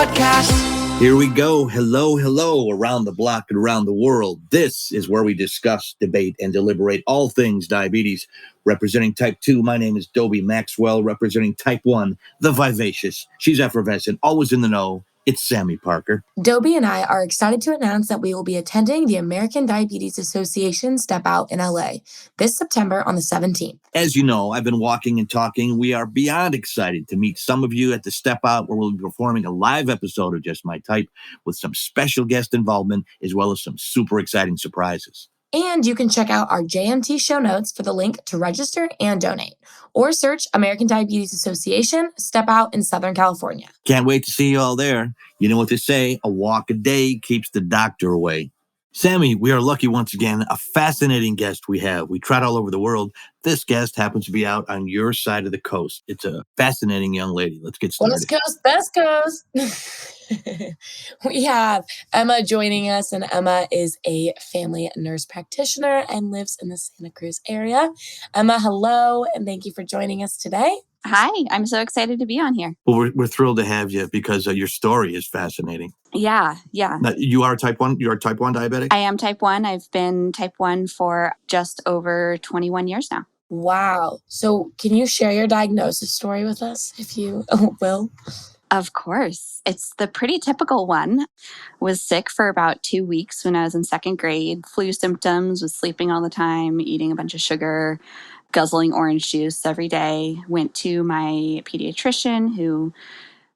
podcast. Here we go. Hello, hello, around the block and around the world. This is where we discuss, debate, and deliberate all things diabetes. Representing type 2, my name is Dobie Maxwell. Representing type 1, the vivacious. She's effervescent, always in the know. It's Sami Parker. Dobie and I are excited to announce that we will be attending the American Diabetes Association Step Out in LA this September on the 17th. As you know, I've been walking and talking. We are beyond excited to meet some of you at the Step Out, where we'll be performing a live episode of Just My Type with some special guest involvement, as well as some super exciting surprises. And you can check out our JMT show notes for the link to register and donate, or search American Diabetes Association Step Out in Southern California. Can't wait to see you all there. You know what they say, a walk a day keeps the doctor away. Sami, we are lucky once again, a fascinating guest we have. We trot all over the world. This guest happens to be out on your side of the coast. It's a fascinating young lady. Let's get started. West Coast. We have Emma joining us, and Emma is a family nurse practitioner and lives in the Santa Cruz area. Emma, hello, and thank you for joining us today. Hi, I'm so excited to be on here. Well, we're thrilled to have you because your story is fascinating. Yeah. Now, you are type 1? You're a type 1 diabetic? I am type 1. I've been type 1 for just over 21 years now. Wow. So can you share your diagnosis story with us, if you will? Of course. It's the pretty typical one. Was sick for about 2 weeks when I was in second grade. Flu symptoms, was sleeping all the time, eating a bunch of sugar, guzzling orange juice every day. Went to my pediatrician, who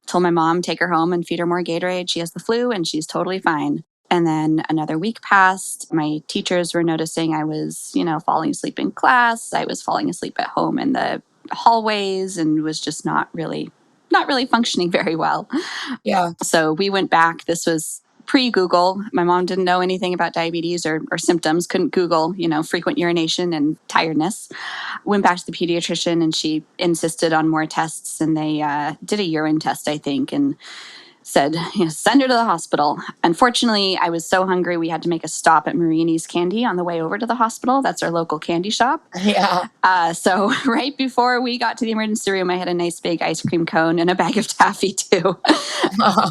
told my mom, take her home and feed her more Gatorade. She has the flu and she's totally fine. And then another week passed. My teachers were noticing I was, falling asleep in class. I was falling asleep at home in the hallways and was just not really functioning very well. Yeah. So we went back. This was pre-Google. My mom didn't know anything about diabetes or symptoms, couldn't Google, frequent urination and tiredness. Went back to the pediatrician and she insisted on more tests, and they did a urine test, I think, and said, send her to the hospital. Unfortunately, I was so hungry, we had to make a stop at Marini's Candy on the way over to the hospital. That's our local candy shop. Yeah. So right before we got to the emergency room, I had a nice big ice cream cone and a bag of taffy too,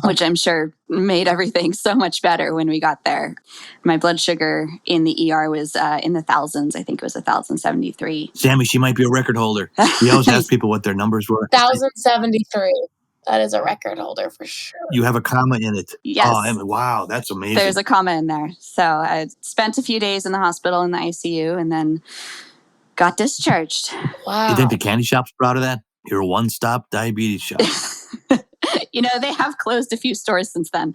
which I'm sure made everything so much better when we got there. My blood sugar in the ER was in the thousands. I think it was 1,073. Sami, she might be a record holder. We always ask people what their numbers were. 1,073. That is a record holder for sure. You have a comma in it. Yes. Oh, Emma, wow, that's amazing. There's a comma in there. So I spent a few days in the hospital in the ICU and then got discharged. Wow. You think the candy shop's proud of that? You're a one-stop diabetes shop. They have closed a few stores since then.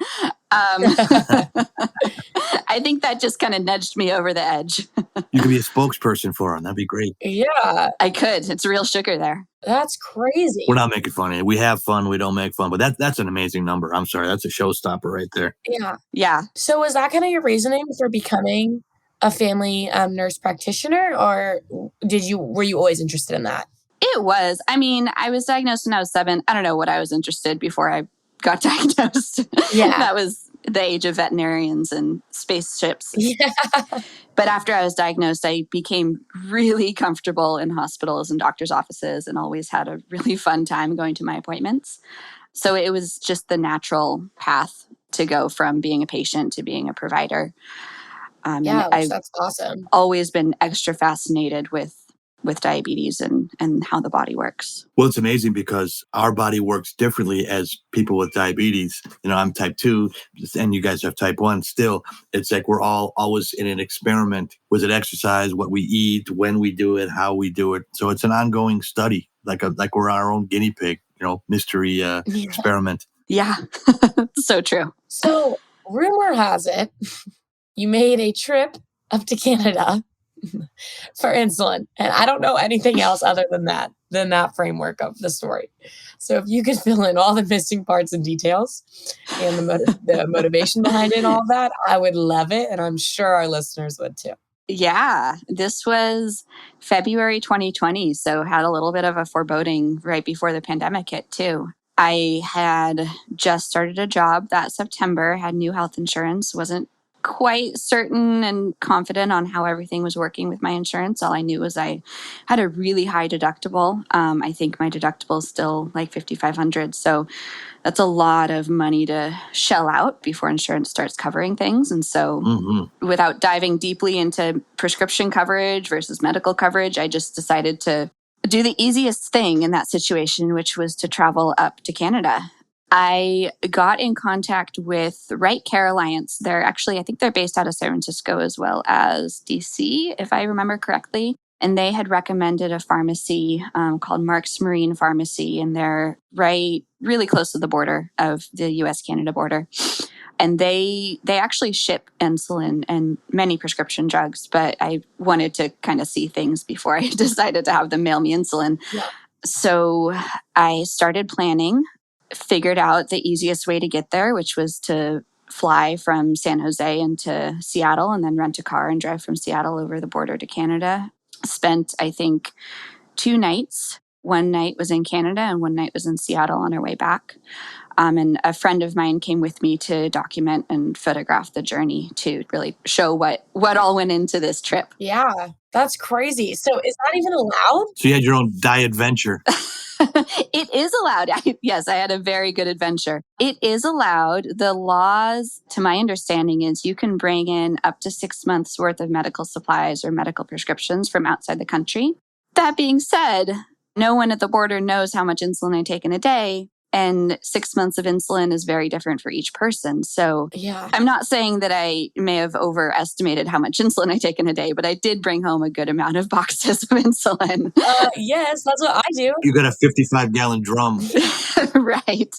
I think that just kind of nudged me over the edge. You could be a spokesperson for them. That'd be great. Yeah. I could. It's real sugar there. That's crazy. We're not making fun of it. We have fun. We don't make fun. But that's an amazing number. I'm sorry. That's a showstopper right there. Yeah. Yeah. So was that kind of your reasoning for becoming a family nurse practitioner, or were you always interested in that? It was. I mean, I was diagnosed when I was 7. I don't know what I was interested before I got diagnosed. Yeah. That was the age of veterinarians and spaceships. Yeah. But after I was diagnosed, I became really comfortable in hospitals and doctors' offices and always had a really fun time going to my appointments. So it was just the natural path to go from being a patient to being a provider. That's awesome. Always been extra fascinated with diabetes and how the body works. Well, it's amazing because our body works differently as people with diabetes. I'm type 2 and you guys have type 1 still. It's like we're all always in an experiment. Was it exercise, what we eat, when we do it, how we do it. So it's an ongoing study, like we're our own guinea pig, mystery experiment. Yeah, so true. So rumor has it, you made a trip up to Canada for insulin. And I don't know anything else other than that framework of the story. So if you could fill in all the missing parts and details and the motivation behind it and all of that, I would love it. And I'm sure our listeners would too. Yeah, this was February 2020. So had a little bit of a foreboding right before the pandemic hit too. I had just started a job that September, had new health insurance, wasn't quite certain and confident on how everything was working with my insurance. All I knew was I had a really high deductible. I think my deductible is still like $5,500. So that's a lot of money to shell out before insurance starts covering things. And so without diving deeply into prescription coverage versus medical coverage, I just decided to do the easiest thing in that situation, which was to travel up to Canada. I got in contact with Right Care Alliance. I think they're based out of San Francisco as well as DC, if I remember correctly. And they had recommended a pharmacy called Mark's Marine Pharmacy. And they're really close to the border of the US-Canada border. And they actually ship insulin and many prescription drugs. But I wanted to kind of see things before I decided to have them mail me insulin. Yeah. So I started planning, figured out the easiest way to get there, which was to fly from San Jose into Seattle and then rent a car and drive from Seattle over the border to Canada. Spent, I think, 2 nights. One night was in Canada and one night was in Seattle on our way back. And a friend of mine came with me to document and photograph the journey to really show what all went into this trip. Yeah, that's crazy. So is that even allowed? So you had your own diet venture. It is allowed. Yes, I had a very good adventure. It is allowed. The laws, to my understanding, is you can bring in up to 6 months worth of medical supplies or medical prescriptions from outside the country. That being said, no one at the border knows how much insulin I take in a day. And 6 months of insulin is very different for each person. So Yeah. I'm not saying that I may have overestimated how much insulin I take in a day, but I did bring home a good amount of boxes of insulin. Yes, that's what I do. You got a 55-gallon drum. Right.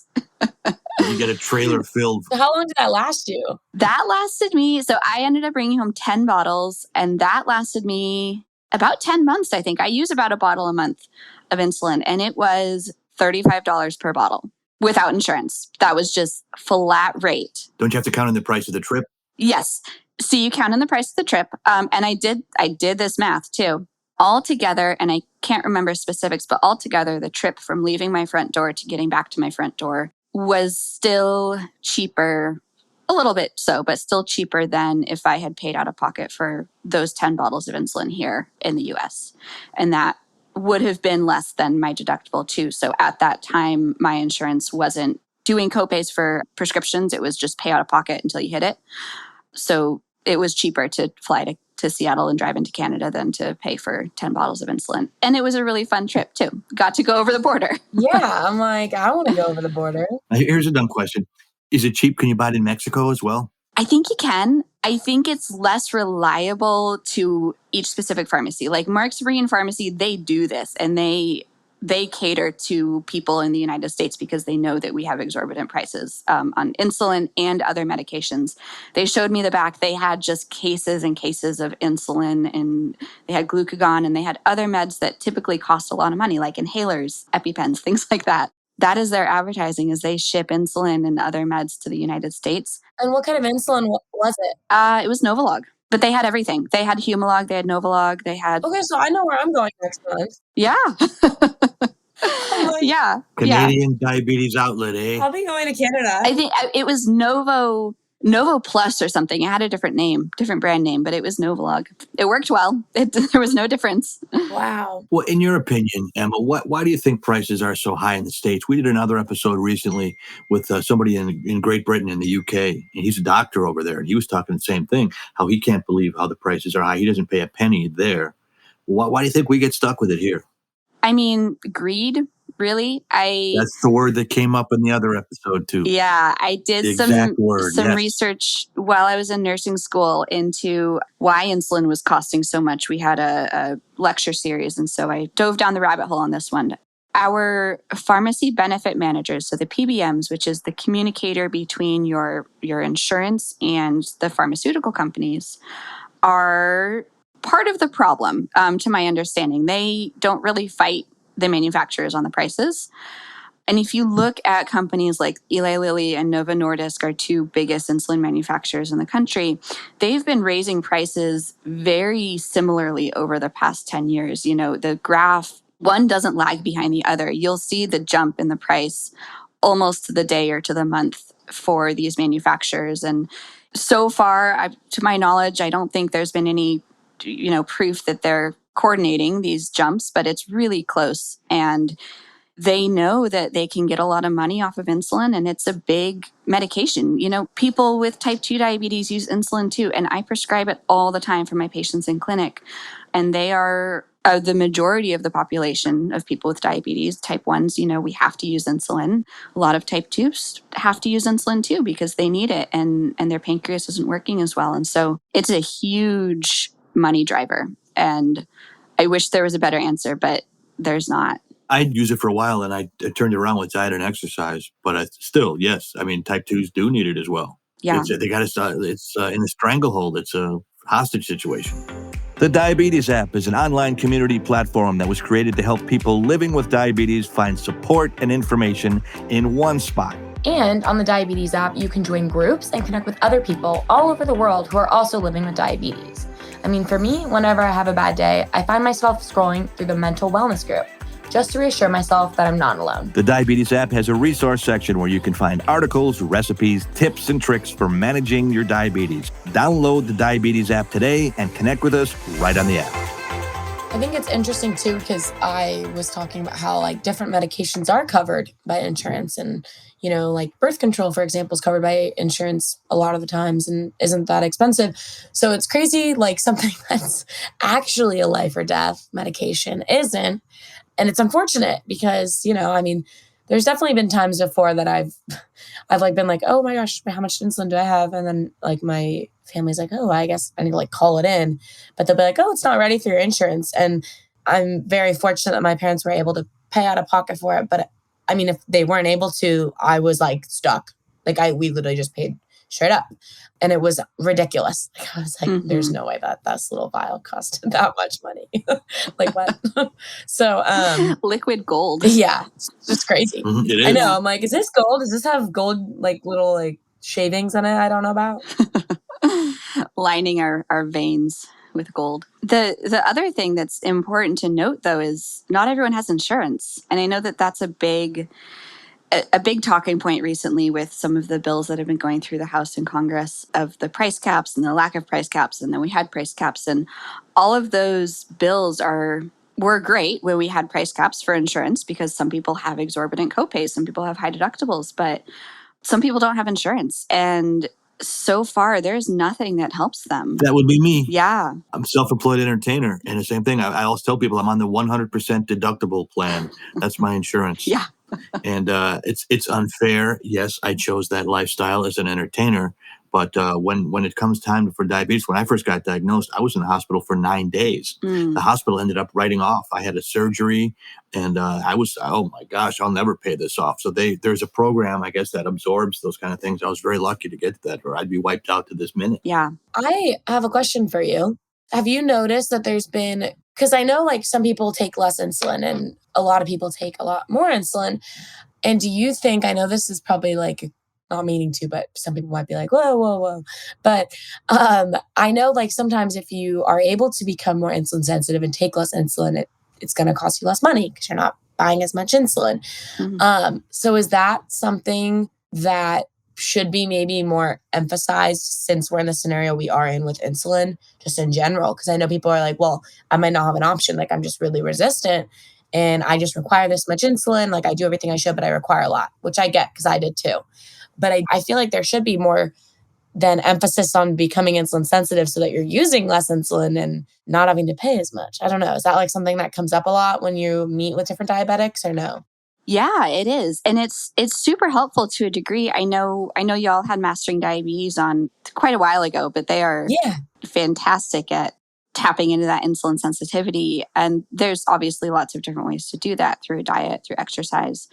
You get a trailer filled. So how long did that last you? That lasted me. So I ended up bringing home 10 bottles, and that lasted me about 10 months, I think. I use about a bottle a month of insulin, and it was $35 per bottle without insurance. That was just flat rate. Don't you have to count on the price of the trip? Yes. So you count on the price of the trip. And I did this math too. Altogether, and I can't remember specifics, but altogether, the trip from leaving my front door to getting back to my front door was still cheaper, a little bit so, but still cheaper than if I had paid out of pocket for those 10 bottles of insulin here in the US. And that would have been less than my deductible too. So at that time, my insurance wasn't doing copays for prescriptions. It was just pay out of pocket until you hit it. So it was cheaper to fly to Seattle and drive into Canada than to pay for 10 bottles of insulin. And it was a really fun trip too. Got to go over the border. Yeah, I'm like, I want to go over the border. Here's a dumb question. Is it cheap? Can you buy it in Mexico as well? I think you can. I think it's less reliable to each specific pharmacy. Like Mark's Marine Pharmacy, they do this and they cater to people in the United States because they know that we have exorbitant prices on insulin and other medications. They showed me the back. They had just cases and cases of insulin, and they had glucagon, and they had other meds that typically cost a lot of money, like inhalers, EpiPens, things like that. That is their advertising, is they ship insulin and other meds to the United States. And what kind of insulin was it? It was Novolog. But they had everything. They had Humalog, they had Novolog, they had... Okay, so I know where I'm going next month. Yeah. Like, yeah. Canadian diabetes outlet, eh? I'll be going to Canada. I think it was Novo Plus or something. It had a different name, different brand name, but it was Novolog. It worked well. There was no difference. Wow. Well, in your opinion, Emma, why do you think prices are so high in the States? We did another episode recently with somebody in Great Britain in the UK, and he's a doctor over there, and he was talking the same thing, how he can't believe how the prices are high. He doesn't pay a penny there. Why do you think we get stuck with it here? I mean, greed, really. That's the word that came up in the other episode too. Yeah, I did some yes. research while I was in nursing school into why insulin was costing so much. We had a lecture series, and so I dove down the rabbit hole on this one. Our pharmacy benefit managers, so the PBMs, which is the communicator between your insurance and the pharmaceutical companies, are part of the problem, to my understanding. They don't really fight the manufacturers on the prices. And if you look at companies like Eli Lilly and Novo Nordisk, our 2 biggest insulin manufacturers in the country, they've been raising prices very similarly over the past 10 years. You know, the graph, one doesn't lag behind the other. You'll see the jump in the price almost to the day or to the month for these manufacturers. And So far, to my knowledge, I don't think there's been any, proof that they're coordinating these jumps, but it's really close. And they know that they can get a lot of money off of insulin, and it's a big medication. People with type 2 diabetes use insulin too, and I prescribe it all the time for my patients in clinic. And they are the majority of the population of people with diabetes. Type 1s, we have to use insulin. A lot of type 2s have to use insulin too because they need it, and their pancreas isn't working as well. And so it's a huge money driver. And I wish there was a better answer, but there's not. I'd use it for a while, and I turned it around with diet and exercise. But still, yes, I mean, type 2s do need it as well. Yeah. They got to start. It's in a stranglehold. It's a hostage situation. The Diabetes app is an online community platform that was created to help people living with diabetes find support and information in one spot. And on the Diabetes app, you can join groups and connect with other people all over the world who are also living with diabetes. I mean, for me, whenever I have a bad day, I find myself scrolling through the mental wellness group, just to reassure myself that I'm not alone. The Diabetes app has a resource section where you can find articles, recipes, tips, and tricks for managing your diabetes. Download the Diabetes app today and connect with us right on the app. I think it's interesting too, because I was talking about how different medications are covered by insurance, and birth control, for example, is covered by insurance a lot of the times and isn't that expensive. So it's crazy, something that's actually a life or death medication isn't. And it's unfortunate because, there's definitely been times before that I've been like, oh my gosh, how much insulin do I have? And then my family's like, oh, I guess I need to call it in. But they'll be like, oh, it's not ready through your insurance. And I'm very fortunate that my parents were able to pay out of pocket for it. But if they weren't able to, I was stuck. We literally just paid straight up. And it was ridiculous. I was like, there's no way that this little vial cost that much money. What? So, liquid gold. Yeah, it's just crazy. Mm-hmm, it is. I know. I'm like, is this gold? Does this have gold, little shavings in it I don't know about? Lining our veins with gold. The other thing that's important to note, though, is not everyone has insurance. And I know that that's a big talking point recently with some of the bills that have been going through the House and Congress of the price caps and the lack of price caps. And then we had price caps, and all of those bills were great when we had price caps for insurance, because some people have exorbitant copays, some people have high deductibles, but some people don't have insurance. And so far, there's nothing that helps them. That would be me. Yeah. I'm a self-employed entertainer. And the same thing, I always tell people I'm on the 100% deductible plan. That's my insurance. Yeah. And it's unfair. Yes, I chose that lifestyle as an entertainer. But when it comes time for diabetes, when I first got diagnosed, I was in the hospital for 9 days. The hospital ended up writing off. I had a surgery, and I was, oh my gosh, I'll never pay this off. So there's a program, I guess, that absorbs those kind of things. I was very lucky to get that, or I'd be wiped out to this minute. Yeah. I have a question for you. Have you noticed that there's been, because I know some people take less insulin and a lot of people take a lot more insulin. And do you think, I know this is probably not meaning to, but some people might be like, whoa, whoa, whoa. But I know sometimes if you are able to become more insulin sensitive and take less insulin, it's going to cost you less money because you're not buying as much insulin. So is that something that should be maybe more emphasized since we're in the scenario we are in with insulin, just in general? Because I know people are like, well, I might not have an option. I'm just really resistant and I just require this much insulin. I do everything I should, but I require a lot, which I get because I did too. But I feel like there should be more than emphasis on becoming insulin sensitive so that you're using less insulin and not having to pay as much. I don't know. Is that something that comes up a lot when you meet with different diabetics or no? Yeah, it is. And it's super helpful to a degree. I know y'all had Mastering Diabetes on quite a while ago, but they are fantastic at tapping into that insulin sensitivity. And there's obviously lots of different ways to do that through diet, through exercise.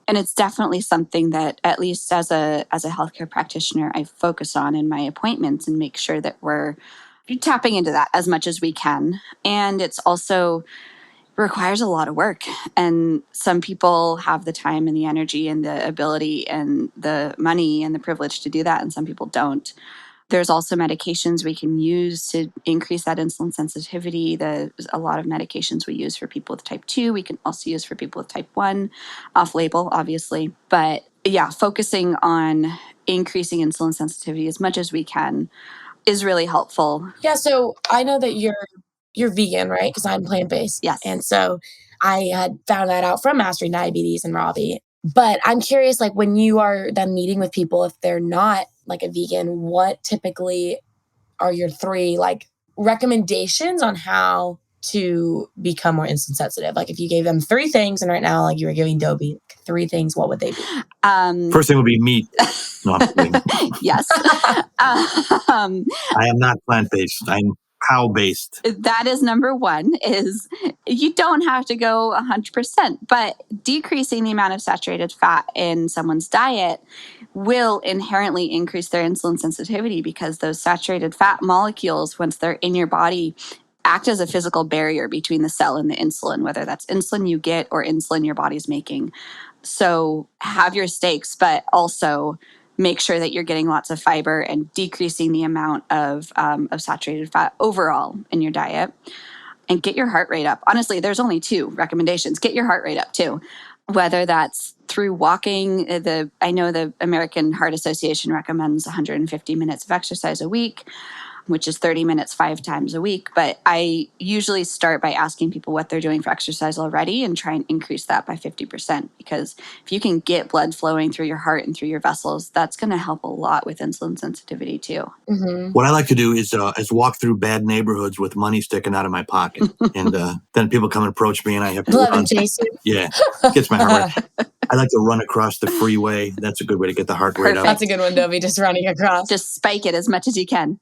And it's definitely something that, at least as a healthcare practitioner, I focus on in my appointments and make sure that we're tapping into that as much as we can. And it's also requires a lot of work. And some people have the time and the energy and the ability and the money and the privilege to do that, and some people don't. There's also medications we can use to increase that insulin sensitivity. There's a lot of medications we use for people with type 2. We can also use for people with type 1, off-label, obviously. But yeah, focusing on increasing insulin sensitivity as much as we can is really helpful. Yeah, so I know that you're vegan, right? Because I'm plant-based. Yes. And so I had found that out from Mastering Diabetes and Robbie. But I'm curious, like when you are then meeting with people, if they're not like a vegan, what typically are your 3 like recommendations on how to become more insulin sensitive? Like if you gave them 3 things, and right now, like you were giving Dobie 3 things, what would they be? First thing would be meat. No, I'm kidding. Yes. I am not plant-based. I'm cow-based. That is number 1, is you don't have to go 100%, but decreasing the amount of saturated fat in someone's diet will inherently increase their insulin sensitivity, because those saturated fat molecules, once they're in your body, act as a physical barrier between the cell and the insulin, whether that's insulin you get or insulin your body's making. So have your steaks, but also make sure that you're getting lots of fiber and decreasing the amount of saturated fat overall in your diet. And get your heart rate up. Honestly, there's only 2 recommendations. Get your heart rate up too. Whether that's through walking, I know the American Heart Association recommends 150 minutes of exercise a week, which is 30 minutes 5 times a week. But I usually start by asking people what they're doing for exercise already and try and increase that by 50%. Because if you can get blood flowing through your heart and through your vessels, that's going to help a lot with insulin sensitivity too. Mm-hmm. What I like to do is walk through bad neighborhoods with money sticking out of my pocket. And then people come and approach me and I have to Let them run. chase you. Yeah, gets my heart rate. I like to run across the freeway. That's a good way to get the heart rate up. That's a good one, Dobie, just running across. Just spike it as much as you can.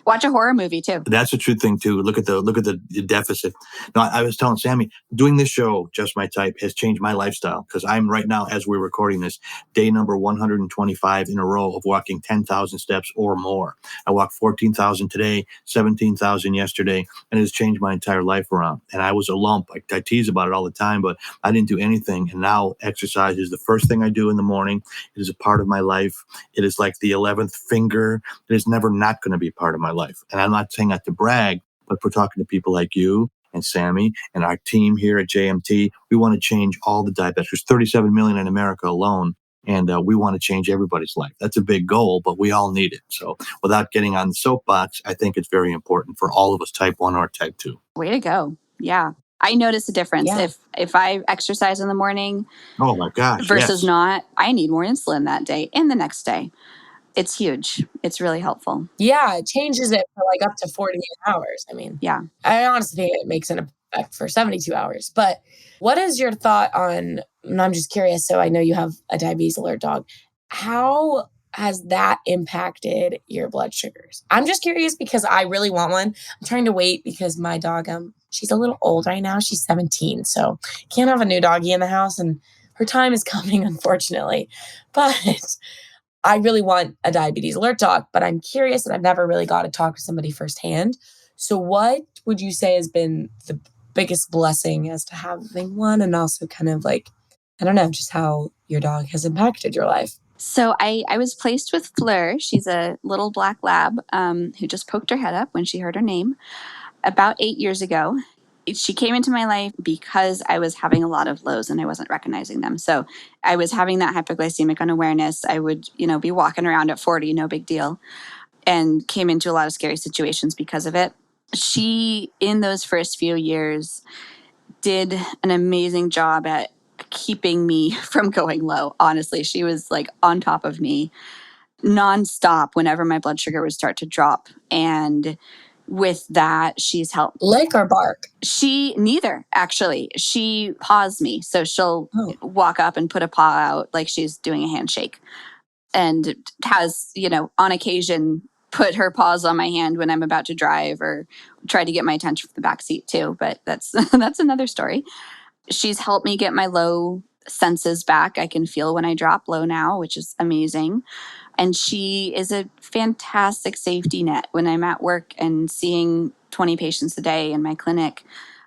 Watch a horror movie too. That's a true thing too. Look at the deficit. No, I was telling Sami, doing this show, Just My Type, has changed my lifestyle, because I'm right now, as we're recording this, day number 125 in a row of walking 10,000 steps or more. I walked 14,000 today, 17,000 yesterday, and it has changed my entire life around. And I was a lump. I tease about it all the time, but I didn't do anything. And now exercise is the first thing I do in the morning. It is a part of my life. It is like the 11th finger. It is never not going to be part of my life. And I'm not saying that to brag, but for talking to people like you and Sami and our team here at JMT, we want to change all the diabetics. There's 37 million in America alone, and we want to change everybody's life. That's a big goal, but we all need it. So without getting on the soapbox, I think it's very important for all of us, type 1 or type 2. Way to go. Yeah. I notice a difference. Yeah. If I exercise in the morning Oh my gosh, versus yes. not, I need more insulin that day and the next day. It's huge. It's really helpful. Yeah, it changes it for like up to 48 hours. I mean, Yeah. I honestly think it makes an effect for 72 hours. But what is your thought on, and I'm just curious, so I know you have a diabetes alert dog. How has that impacted your blood sugars? I'm just curious because I really want one. I'm trying to wait because my dog, she's a little old right now. She's 17, so can't have a new doggy in the house, and her time is coming, unfortunately. But I really want a diabetes alert dog, but I'm curious and I've never really got to talk to somebody firsthand. So what would you say has been the biggest blessing as to having one, and also kind of like, I don't know, just how your dog has impacted your life? So I was placed with Fleur. She's a little black lab who just poked her head up when she heard her name about 8 years ago. She came into my life because I was having a lot of lows and I wasn't recognizing them. So I was having that hypoglycemic unawareness. I would, be walking around at 40, no big deal, and came into a lot of scary situations because of it. She, in those first few years, did an amazing job at keeping me from going low. Honestly, she was like on top of me nonstop whenever my blood sugar would start to drop. And with that, she's helped. Lick or bark? Neither, actually. She paws me. So she'll walk up and put a paw out like she's doing a handshake, and has, on occasion, put her paws on my hand when I'm about to drive, or try to get my attention from the back seat too. But that's another story. She's helped me get my low senses back. I can feel when I drop low now, which is amazing. And she is a fantastic safety net when I'm at work and seeing 20 patients a day in my clinic.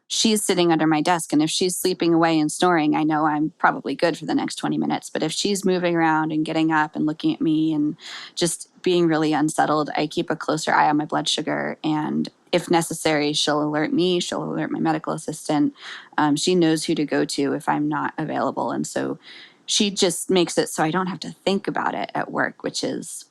She's sitting under my desk, and if she's sleeping away and snoring, I know I'm probably good for the next 20 minutes. But if she's moving around and getting up and looking at me and just being really unsettled, I keep a closer eye on my blood sugar. And if necessary, she'll alert me. She'll alert my medical assistant. She knows who to go to if I'm not available. And so she just makes it so I don't have to think about it at work, which is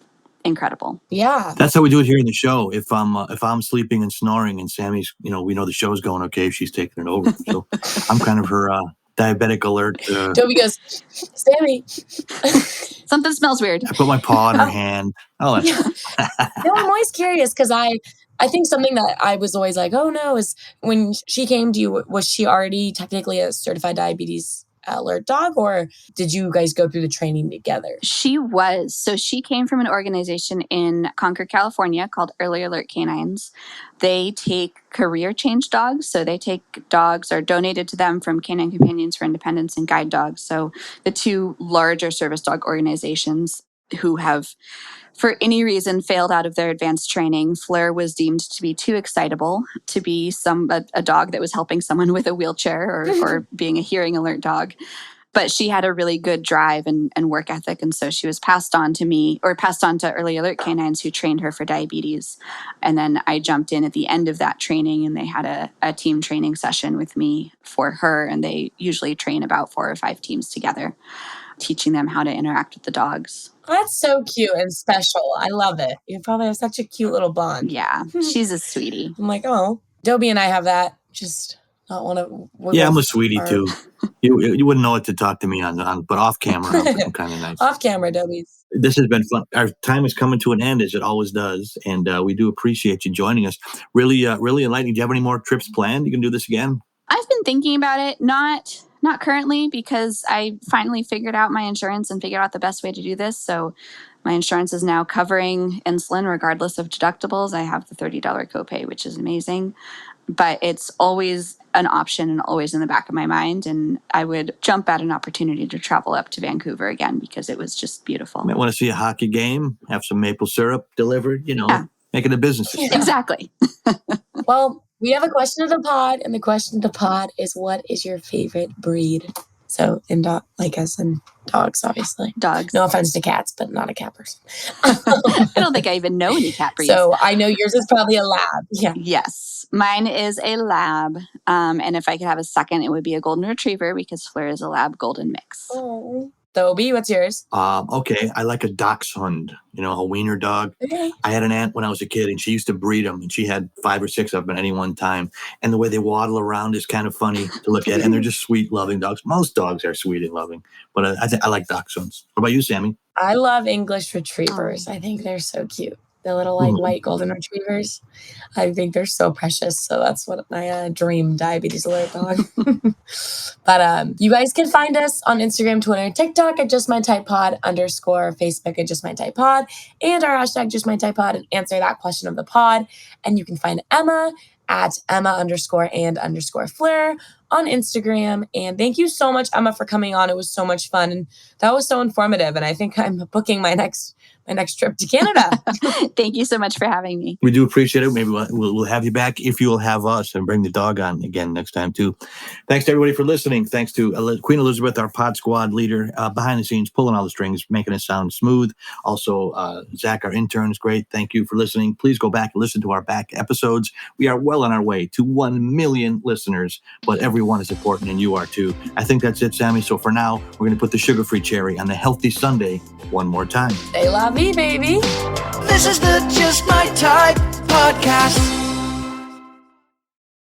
incredible. Yeah. That's how we do it here in the show. If I'm sleeping and snoring and Sammy's, we know the show's going okay, she's taking it over. So I'm kind of her diabetic alert. Dobie goes, Sammy. Something smells weird. I put my paw in her hand. Oh, that's No, I'm always curious because I think something that I was always like, oh no, is when she came to you, was she already technically a certified diabetes alert dog, or did you guys go through the training together? She was. So she came from an organization in Concord, California called Early Alert Canines. They take career change dogs. So they take dogs or donated to them from Canine Companions for Independence and Guide Dogs. So the two larger service dog organizations who have, for any reason, failed out of their advanced training. Fleur was deemed to be too excitable to be a dog that was helping someone with a wheelchair or being a hearing alert dog. But she had a really good drive and work ethic. And so she was passed on to me, or passed on to Early Alert Canines, who trained her for diabetes. And then I jumped in at the end of that training, and they had a team training session with me for her. And they usually train about 4 or 5 teams together, teaching them how to interact with the dogs. That's so cute and special. I love it. You probably have such a cute little bond. Yeah, she's a sweetie. I'm like, oh, Dobie and I have that. Just not want to. Yeah, I'm a sweetie too. You wouldn't know what to talk to me on, but off camera, I'm kind of nice. Off camera, Dobie's. This has been fun. Our time is coming to an end, as it always does, and we do appreciate you joining us. Really enlightening. Do you have any more trips planned? You can do this again. I've been thinking about it, not currently, because I finally figured out my insurance and figured out the best way to do this. So my insurance is now covering insulin regardless of deductibles. I have the $30 copay, which is amazing. But it's always an option and always in the back of my mind. And I would jump at an opportunity to travel up to Vancouver again because it was just beautiful. Might want to see a hockey game, have some maple syrup delivered, make it a business. Exactly. Well, we have a question of the pod, and the question of the pod is, what is your favorite breed? So, like us and dogs, obviously. Dogs. No offense to cats, but not a cat person. I don't think I even know any cat breeds. So I know yours is probably a lab. Yeah. Yes. Mine is a lab. And if I could have a second, it would be a golden retriever because Fleur is a lab golden mix. Oh. Dobie, what's yours? Okay. I like a dachshund, a wiener dog. Okay. I had an aunt when I was a kid, and she used to breed them, and she had 5 or 6 of them at any one time. And the way they waddle around is kind of funny to look at. And they're just sweet, loving dogs. Most dogs are sweet and loving, but I like dachshunds. What about you, Sammy? I love English retrievers. I think they're so cute. The little white golden retrievers. I think they're so precious. So that's what my dream diabetes alert dog. But you guys can find us on Instagram, Twitter, and TikTok at @JustMyTypePod_, Facebook at @JustMyTypePod, and our hashtag #JustMyTypePod, and answer that question of the pod. And you can find Emma at Emma_and_Fleur on Instagram. And thank you so much, Emma, for coming on. It was so much fun, and that was so informative. And I think I'm booking my next trip to Canada. Thank you so much for having me. We do appreciate it. Maybe we'll have you back if you'll have us, and bring the dog on again next time too. Thanks to everybody for listening. Thanks to Queen Elizabeth, our pod squad leader, behind the scenes, pulling all the strings, making it sound smooth. Also, Zach, our intern, is great. Thank you for listening. Please go back and listen to our back episodes. We are well on our way to 1 million listeners, but everyone is important, and you are too. I think that's it, Sammy. So for now, we're going to put the sugar-free cherry on the healthy Sunday one more time. They love me, baby. This is the Just My Type podcast.